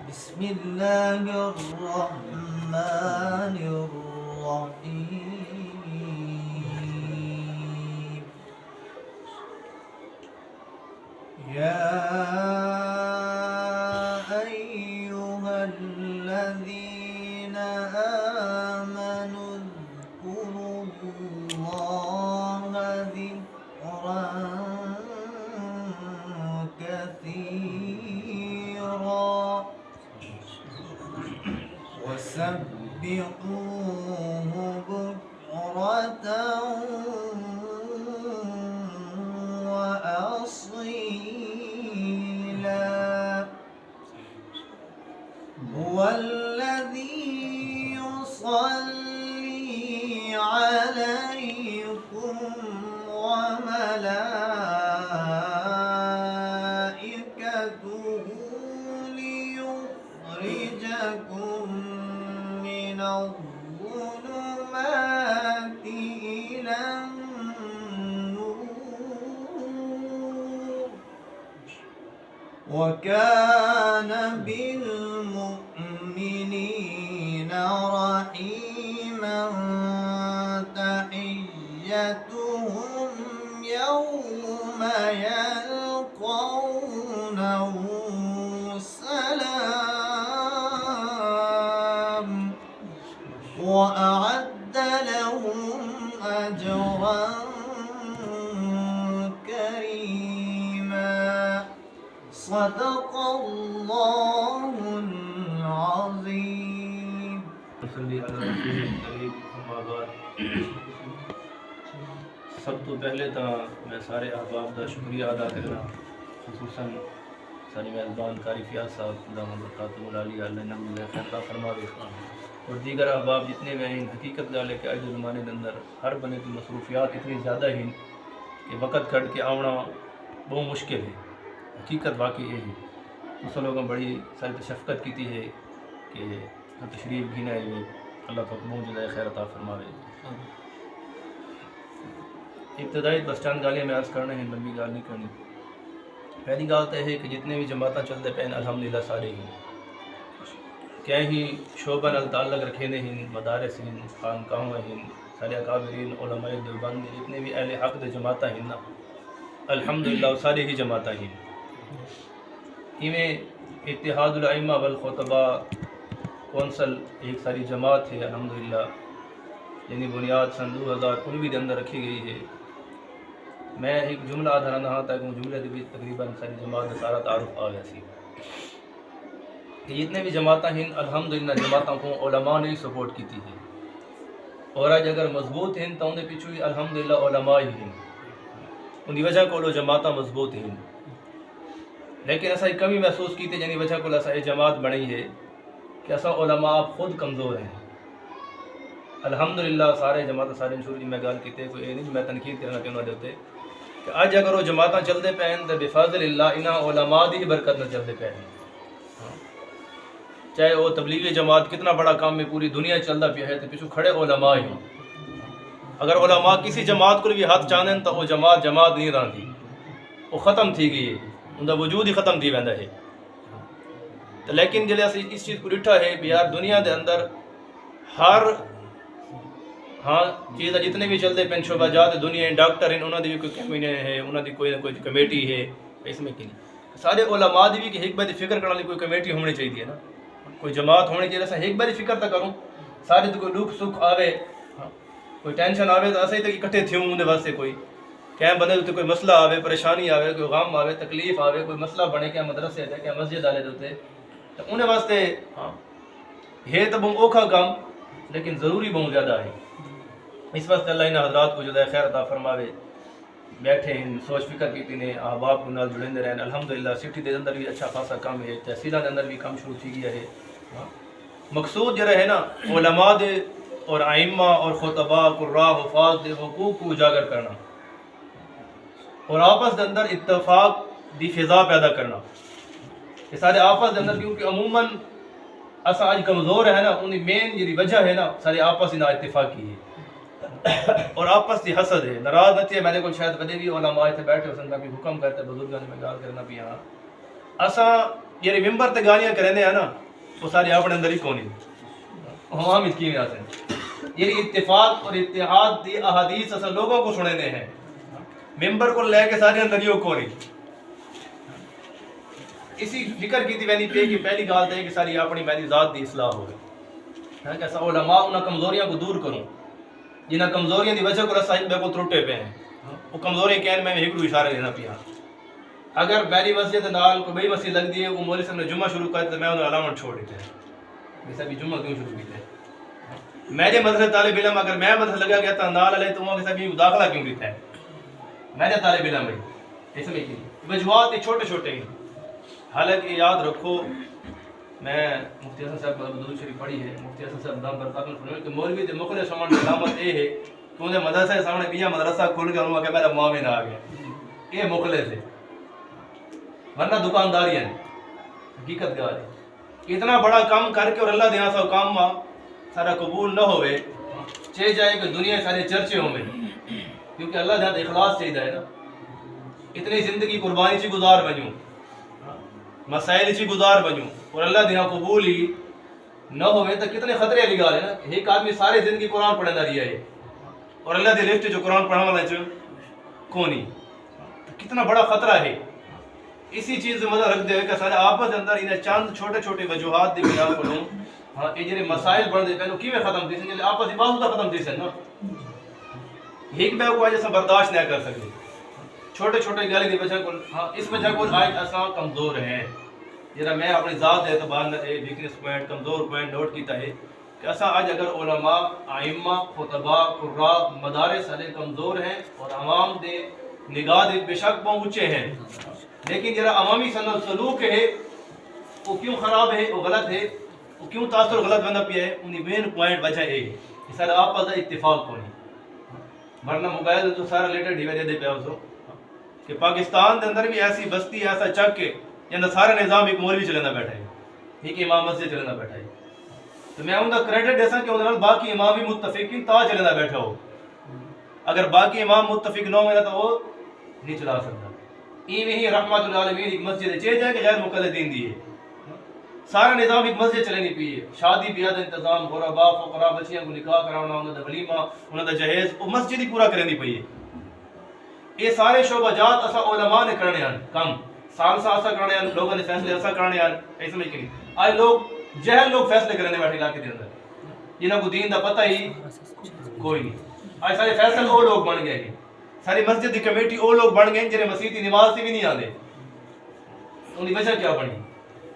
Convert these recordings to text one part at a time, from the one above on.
بسم الله الرحمن الرحيم يا أيها الذين آمنوا اذكروا الله ذكرا كثيرا وسبحوه بكرة وأصيلا هو الذي يصلي عليكم وملائكته ليخرجكم من الظلمات إلى النور وكان بالمؤمنين رحيما تحيتهم يوم يلقونه سلام وأعد لهم أجرا كريما صدق الله العظيم. صلی علی رسول کریم اما بعد سب تو پہلے تو میں سارے احباب کا شکریہ ادا کرنا، خصوصاً ساری میزبان قاری فیاض صاحب دامت برکاتہ العالی اللہ نعمت خیر عطا فرماوے، اور دیگر احباب جتنے بھی ہیں. حقیقت گال ہے کہ اج زمانے کے اندر ہر بنے کی مصروفیات اتنی زیادہ ہیں کہ وقت کھڑ کے آونا بہت مشکل ہے. حقیقت واقعی یہ ہے اس لوگوں بڑی ساری شفقت کی ہے کہ تشریف بھی نہ آئی. اللہ تعالیٰ بہت جزائے خیر عطا فرماوے. ابتدائی بس چند گالیاں میں عرض کرنے ہیں، لمبی گال نہیں کرنی. پہلی گال تو ہے کہ جتنے بھی جماعتیں چلتے پہ الحمدللہ سارے ہی کیا ہی شعبہ نال تعلق رکھے ہیں، مدارس ہیں، خانقاہیں ہیں، سارے اکابرین علماء دیوبند جتنے بھی اہل حق دے جماعتیں ہیں نا الحمدللہ سارے ہی جماعتیں ہیں. ایویں اتحاد الائمہ والخطبہ کونسل ایک ساری جماعت ہے الحمدللہ، یعنی بنیاد سن 2019 کے اندر رکھی گئی ہے. میں ایک جملہ آدھا رہا تھا کہ وہ جملے کے بھی تقریباً ساری جماعت کا سارا تعارف آ گیا سی کہ جتنے بھی جماعتیں ہیں الحمدللہ جماعتوں کو علماء نے سپورٹ کی ہے، اور آج اگر مضبوط ہیں تو انہیں پیچھو ہی الحمدللہ علماء ہی ہیں، ان کی وجہ کو وہ جماعتیں مضبوط ہیں. لیکن ایسا ایک کمی محسوس کی تھی جنہی وجہ کو ایسا یہ جماعت بنی ہے کہ ایسا علماء آپ خود کمزور ہیں. الحمدللہ سارے جماعتیں سارے شروع میں گال کی کوئی یہ نہیں میں تنقید کرنا کہنا دیتے کہ آج اگر وہ جماعتیں چلتے پہ ہیں تو بفضل اللہ انہاں علماء دی برکت نہ چلتے پہ ہیں. چاہے وہ تبلیغی جماعت کتنا بڑا کام میں پوری دنیا چلتا پیا ہے تو پیچھو کھڑے علماء ہی ہوں. اگر علماء کسی جماعت کو بھی ہاتھ چاہیں تو وہ جماعت نہیں رہتی، وہ ختم تھی گئی ہے، ان کا وجود ہی ختم تھی ویندا ہے. تو لیکن جلے اسی اس چیز کو ڈٹھا ہے بھی یار دنیا دے اندر ہر چیز جتنے بھی چلتے پین شعبہ جات دنیا ڈاکٹر ہیں انہوں نے بھی کوئی کمیٹی ہے، انہوں نے کوئی نہ کوئی کمیٹی ہے. اس میں کی نہیں سارے علماء دی بھی کہ ایک بار فکر کرنے کوئی کمیٹی ہونی چاہیے نا، کوئی جماعت ہونی چاہیے. ایسا ایک بار فکر تو کروں سارے تو کوئی دکھ سکھ آوے کوئی ٹینشن آوے تو ایسا ہی تو اکٹھے تھے ہوں واسطے کوئی کیا بندے اتنے کوئی مسئلہ آوے پریشانی آوے کوئی غم آوے تکلیف آوے کوئی مسئلہ بنے کیا مدرسے دے کیا مسجد والے دے تو انہیں واسطے ہے تو بہت اوکھا کام لیکن ضروری بہت زیادہ ہے. اس واسطے اللہ انہیں حضرات کو جزائے خیر عطا فرماوے. بیٹھے ہیں سوچ فکر کی نے احباب کو نال جڑے رہے. الحمدللہ سٹی دے اندر بھی اچھا خاصا کام ہے، تحصیلوں کے اندر بھی کام شروع تھی گیا ہے. مقصود جڑا ہے نا علماء دے اور ائمہ اور خطباء قراء حفاظ دے حقوق کو اجاگر کرنا اور آپس دے اندر اتفاق دی فضا پیدا کرنا. یہ سارے آپس دے اندر کیونکہ عموماً اسا آج کمزور ہے نا انہیں مین جی وجہ ہے نا سارے آپس ہی نا اتفاقی ہے اور آپس دی حسد ہے. ناراض نہ تھے میرے کو شاید ودے بھی علماء تھے بیٹھے حسن کا بھی حکم کرتے بزرگوں نے میں گال کرنا بھی ہاں اساں یہ ممبر تے گالیاں کرنے ہیں نا وہ سارے اپنے اندر ہی کونی عوام اس کی وجہ سے یہ اتفاق اور اتحاد دی احادیث اساں لوگوں کو سننے ہیں ممبر کو لے کے سارے اندر ہی کونی اسی فکر کی تھی وینی پہ کہ پہلی گال ہے کہ ساری اپنی میری ذات دی اصلاح ہوگی کہ ایسا علماء انہاں کمزوریاں کو دور کروں جنہاں کمزوریاں دی وجہ کو رسا ایک بے کو ترٹے پہ ہیں وہ کمزوری کہنے میں ایک دو اشارہ لینا پیا اگر میری مسجد نال کوئی بئی مسجد لگ دی ہے وہ مولوی صاحب نے جمعہ شروع کر تو میں انہیں علامت چھوڑ دیتا ہے جیسا بھی جمعہ کیوں شروع کیتا ہے میرے مدرسے طالب علم اگر میں مدرسے لگا گیا تو نال علیہ تو وہاں کیسا بھی داخلہ کیوں دیتا ہے میرے طالب علم ہے ایسا میں کی وجوہات یہ چھوٹے چھوٹے ہیں حالانکہ یاد رکھو میں مفتی حسن صاحب درود شریف پڑھی ہے مفتی حسن صاحب دام برکات فرمائے کہ مولوی دے مخلص ہونے کی علامت یہ ہے کہ انہیں مدرسے سامنے بیا مدرسہ کھول کے انہوں کہ میرا معاون آ گیا یہ مخلص ہے ورنہ دکانداری ہے حقیقت گار ہے اتنا بڑا کام کر کے اور اللہ دینا سا کام سارا قبول نہ ہوئے چاہے جائے کہ دنیا سارے چرچے ہوں کیونکہ اللہ دینا اخلاص چاہیے نا اتنی زندگی قربانی چی گزار بنوں مسائل چی گزار بنوں اور اللہ دینا قبول ہی نہ ہوئے تو کتنے خطرے علی گال ہے نا ایک آدمی سارے زندگی قرآن پڑھنا رہی ہے اور اللہ دی لسٹ جو قرآن پڑھنا والا کونی کتنا بڑا خطرہ ہے اسی چیز سے مدد رکھ دے کہ سارے آپس اندر انہیں چند چھوٹے چھوٹے وجوہات دی بنا کروں ہاں یہ جڑے مسائل بڑھ دے پہنو کی میں ختم تھی سن آپس عبادت کا ختم تھی سن نا ایک میں کو آج برداشت نہ کر سکتے چھوٹے چھوٹے گالی دی وجہ کو ہاں اس وجہ کو آج اساں کمزور ہیں جرا میں اپنی ذات اعتبار ویکنس پوائنٹ کمزور پوائنٹ نوٹ کیتا ہے کہ اساں آج اگر علماء ائمہ خطباء قراء مدارس والے کمزور ہیں اور عوام دے نگاہ دے بے شک پہنچے ہیں لیکن جرا عوامی سلوک ہے وہ کیوں خراب ہے وہ غلط ہے وہ کیوں تاثر غلط بنا پیا ہے انہی مین پوائنٹ وجہ ہے کہ سارا آپس اتفاق کو نہیں ورنہ موبائل تو سارا لیٹر ڈیوے دے پیا ہو کہ پاکستان دے اندر بھی ایسی بستی ایسا چک کے جنہیں سارا نظام ایک مولوی چلنا بیٹھا ہے ایک امام مسجد چلنا بیٹھا ہے تو میں ان کا کریڈٹ ایسا کہ انہوں نے باقی امام بھی متفقین تا چلنا بیٹھا ہو اگر باقی امام متفق نہ ہوئے تو وہ نہیں چلا سکتا ایویں ہی رحمت العالمین ایک مسجد چاہے جائے کہ غیر مقلدین دی ہے سارا نظام ایک مسجد چلنی پی ہے شادی بیاہ دا انتظام غرباء فقراء بچیاں کو نکاح کرانا انہوں دا ولیمہ انہوں دا جہیز وہ مسجد ہی پورا کرنی پی ہے یہ سارے شعبہ جات اسا علماء نے کرنے ہیں کم سالسا ایسا کرنے ہیں لوگوں نے فیصلے ایسا کرنے ہیں ایسا میں کہ نہیں آج لوگ جہل لوگ فیصلے کرنے بیٹھے علاقے دے اندر جنہاں کو دین دا پتہ ہی کوئی نہیں آج سارے فیصلے وہ لوگ بن گئے ہیں ساری مسجد دی کمیٹی وہ لوگ بن گئے جنہیں مسجد کی نماز سے بھی نہیں آتے ان کی وجہ کیا بنی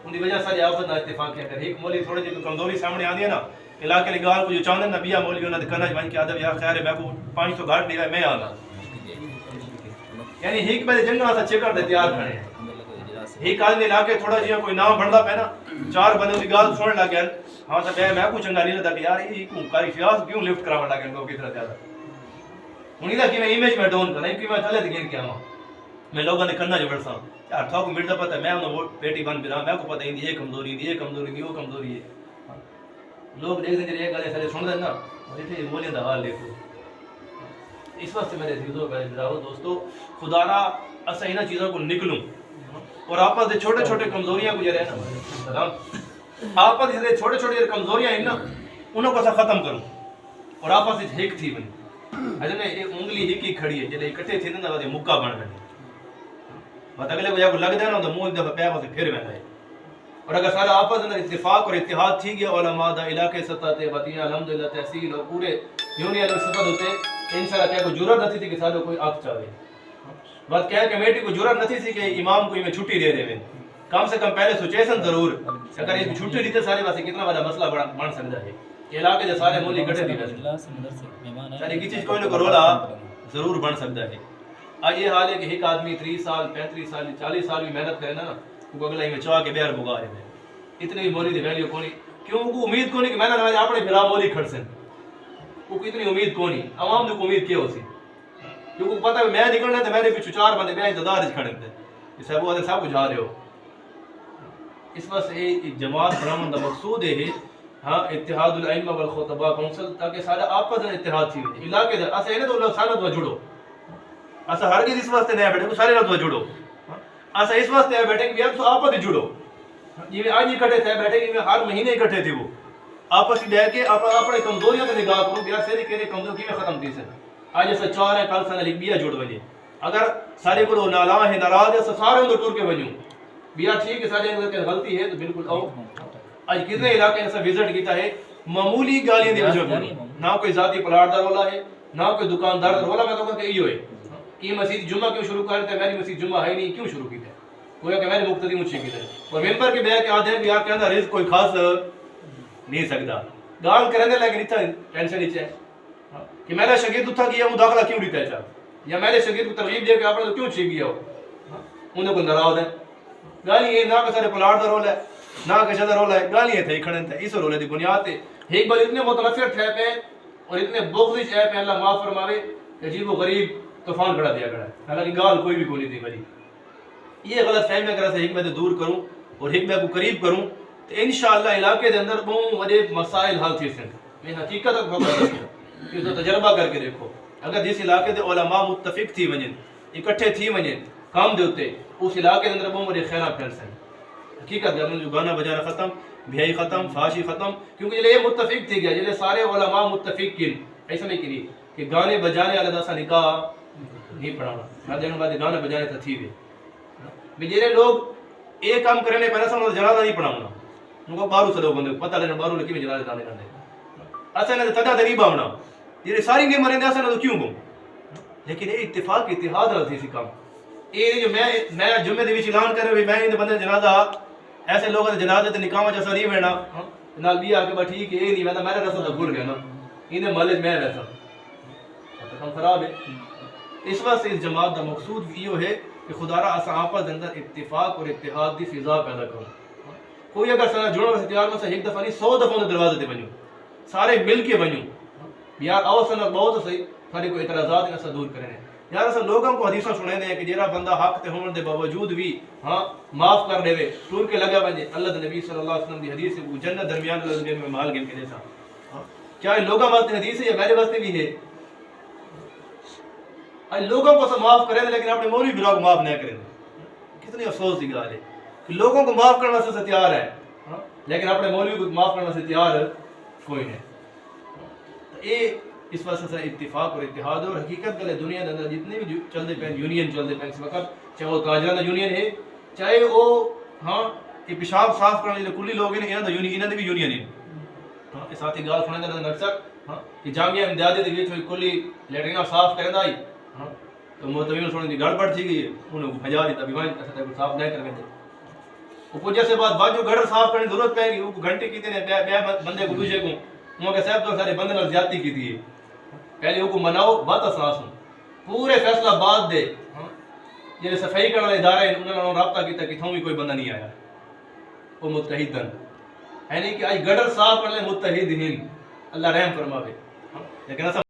ان کی وجہ ساری آپس نہ اتفاق کیا کر ایک مولوی تھوڑے جی کمزوری سامنے آ دی ہے نا علاقے لگال کو جو چاندے نبیہ مولوی انہوں نے کہنا جوان کے ادب یا خیر ہے میں کو 500 گھاٹ دیا ہے میں آنا یعنی ایک پہلے جنگل سے چیکر دے تیار کھڑے ہیں ایک آدمی علاقے تھوڑا جی کوئی نام بڑھتا پہ نا 4 بندے کی گال سننے لگ گئے ہاں تو میں کو چنگا نہیں لگتا کہ یار یہ کاری فیاض کیوں لفٹ کراوا لگے ان کو کتنا زیادہ انہیں دا کہ میں امیج میں ڈون کرنا کہ میں چلے دے گیر کیا میں لوگوں نے کرنا جو بڑھسا یار تھا کو مردا پتہ میں انہوں بیٹی بن بنا میں کو پتہ ہی یہ کمزوری دی یہ کمزوری دی وہ کمزوری ہے لوگ دیکھ دیں یہ گالے سارے سن دیں نا اور یہ بولیں دا حال دیکھو اس وقت سے میرے عزیزوں برادروں دوستو خدا را اسا انہاں چیزوں کو نکلوں اور آپس دے چھوٹے چھوٹے کمزوریاں کو جڑے نا آپس دے چھوٹے چھوٹے کمزوریاں ہیں نا انہوں کو اسا ختم کروں اور آپس وچ ایک تھی بنی اجنے یہ انگلی ہی کی کھڑی ہے جڑے اکٹھے تھے نا ودے مکا بن گئے بات اگلے کو یا کو لگ دے نا تو منہ دفعہ پیا واسے پھر ویندا ہے اور اگر سارا آپس اندر اتفاق اور اتحاد تھی گیا علماء دا علاقے سطح تے وطیہ الحمدللہ تحصیل اور پورے یونین اور سطح ہوتے انشاءاللہ کیا کو جرأت نہ تھی کہ سارے کوئی آگ چاہے بات کیا ہے کمیٹی کو جرأت نہ تھی کہ امام کو میں چھٹی دے دے کم سے کم پہلے سوچیسن ضرور اگر یہ چھٹی دیتے سارے واسے کتنا بڑا مسئلہ بن سکتا ہے علاقے جو سارے مولی گٹے دی ویسے ساری کی چیز کوئی نہ رولا ضرور بن سکتا ہے آج یہ حال ہے کہ ایک آدمی 30 سال 35 سال 40 سال بھی محنت کرے نا وہ اگلا ہی میں چاہ کے بیار بگا رہے ہیں اتنی بھی مولی دی ویلیو کونی کیوں کو امید کونی کہ میں نہ اپنے بھرا مولی کھڑ سن وہ اتنی امید کونی عوام نے کو امید کیا ہوسی کیونکہ پتہ ہے میں نکلنا تو میرے پیچھے 4 بندے میں انتظار وچ کھڑے تھے کہ صاحب وہ صاحب کو جا رہے ہو اس واسطے ایک جماعت بناون دا مقصود ہے ہاں اتحاد الائمہ والخطباء کونسل تاکہ سارا آپس میں اتحاد تھی علاقے دے اسے نے تو اللہ سانت و جڑو اسا ہر کسی اس واسطے نہیں بیٹھے سارے نال تو جڑو ایسا اس واسطے بیٹھے کہ آپ آپس ہی جڑو جی میں آج اکٹھے تھے بیٹھے کہ ہر مہینے اکٹھے تھے وہ آپس ہی بیٹھ کے اپنے کمزوریوں سے نگاہ کرو کہ ساری کہنے کمزور کی ختم تھی سن آج ایسا 4 ہے کل سن لکھ بیا جڑ وجے اگر سارے کو نالاں ہے ناراض ہے سارے اندر ٹور کے ونجوں بیا ٹھیک ہے سارے اندر غلطی ہے تو بالکل آؤ آج کتنے علاقے ایسا وزٹ کیتا ہے معمولی گالیاں دی وجہ نہ کوئی ذاتی پلاٹ دا رولا ہے نہ کوئی دکاندار دا رولا میں تو کہوں کہ ایو ہے یہ مسجد جمعہ کیوں شروع کرتے ہیں میری مسجد جمعہ ہے نہیں کیوں شروع کیتا ہے کوئی کہ میری مقتدی مجھ سے کیتا ہے اور ممبر کے بیعت کے آدھے ہیں کہ آپ کے اندر رزق کوئی خاص نہیں سکتا گال کرنے لیکن اتنا ٹینشن نہیں ہے کہ میرا شاگرد اتھا کیا وہ داخلہ کیوں دیتا ہے یا میرے شاگرد کو ترغیب دے کہ آپ نے تو کیوں چھیک گیا ہو انہیں کو ناراض ہے گالی یہ نہ کہ سارے پلاٹ دا رول ہے نہ کہ شدہ رول ہے گالیاں تھے کھڑے تھے اس رولے دی بنیاد تے ایک بار اتنے متنفر ٹھے پہ اور اتنے بغضش ہے پہ اللہ معاف فرماوے کہ عجیب و غریب طوفان کھڑا دیا گیا ہے حالانکہ گال کوئی بھی کوئی نہیں دی بھلی یہ غلط فہمی اگر سے حکمت دور کروں اور حکمت کو قریب کروں تو انشاءاللہ علاقے دے اندر بہت بڑے مسائل حل تھی سن میں حقیقت کو بتا دیا کہ تو تجربہ کر کے دیکھو اگر جس علاقے دے علماء متفق تھی ونجن اکٹھے تھی ونجن کام دے ہوتے اس علاقے دے اندر بہت بڑے خیرات پھیل سن حقیقت دے جو گانا بجانا ختم بھیائی ختم فاشی ختم کیونکہ جلے یہ متفق تھی گیا جلے سارے علماء متفق کن ایسا نہیں کری کہ گانے بجانے والا دا سا نکاح نہیں پڑھانا ہر جگہ بعد گانے بجانے تھا تھی بھی جلے لوگ ایک کام کرنے پہلے سا انہوں جنازہ نہیں پڑھاؤنا ان کو بارو سے لوگ بندے پتہ لینا بارو لکی میں جنازہ دانے کرنے اصلا نے تدا دریبہ ہونا جلے ساری نہیں مریں دے اصلا تو کیوں گوں لیکن یہ اتفاق اتحاد رہا تھی اسی کام یہ جو میں جمعے دے وچ اعلان کر رہے میں ان بندے جنازہ ایسے لوگ جنازے تے نکاح جیسا نہیں بننا نال بھی آ کے با ٹھیک ہے نہیں میں میرا رسول بھول گیا نا ان محلے میں ویسا کام خراب ہے اس واسطے اس جماعت دا مقصود یہ ہے کہ خدا را اساں آپس دے اندر اتفاق اور اتحاد دی فضا پیدا کرو کوئی اگر سنا جڑو واسطے تیار نہ ایک دفعہ نہیں 100 دفعہ دروازے تے ونجو سارے مل کے ونجو یار آؤ سنا بہت صحیح سارے کو اعتراضات اسا دور کرنے یار اسا لوگوں کو حدیثاں سنے دے کہ جیڑا بندہ حق تے ہون دے باوجود بھی ہاں معاف کر دے وے ٹور کے لگا بنجے اللہ دے نبی صلی اللہ علیہ وسلم دی حدیث ہے وہ جنت درمیان لگے میں مال گن کے جیسا کیا یہ لوگوں واسطے حدیث ہے یا میرے واسطے بھی ہے آج لوگوں کو سب معاف کریں لیکن اپنے مولوی برا کو معاف نہ کریں کتنی افسوس کی گال ہے کہ لوگوں کو معاف کرنا سے تیار ہے لیکن اپنے مولوی کو معاف کرنا سے تیار کوئی نہیں یہ اس واسطے سے اتفاق اور اتحاد اور حقیقت گلے دنیا کے اندر جتنے بھی چلتے پہ یونین چلتے پہ اس وقت چاہے وہ تاجران کا یونین ہے چاہے وہ ہاں یہ پیشاب صاف کرنے والے کلی لوگ ہیں انہاں یونین انہاں دی بھی یونین ہے ہاں اس ساتھی گال سننے دا اکثر ہاں کہ جامعہ امدادی دے وچ کلی لیٹرین صاف کرندا ہے ہاں تو متوین سننے دی گڑبڑ تھی گئی انہوں کو بھجا دیتا بیوان اسا تے صاف نہ کرنے دے وہ پوجا سے بعد جو گھر صاف کرنے ضرورت پے گی وہ گھنٹے کیتے نے بے بندے کو دوسرے کو وہ کہ صاحب تو سارے بندے نال زیادتی کیتی ہے پہلے وہ مناؤ بات اساس ہوں پورے فیصلہ بعد دے جنہیں صفائی کرنے والے ادارے ہیں انہوں نے رابطہ کیتا کہ تھوں بھی کوئی بندہ نہیں آیا وہ متحدن ہے نہیں کہ آج گڑر صاف کرنے متحد ہیں اللہ رحم فرماوے لیکن ایسا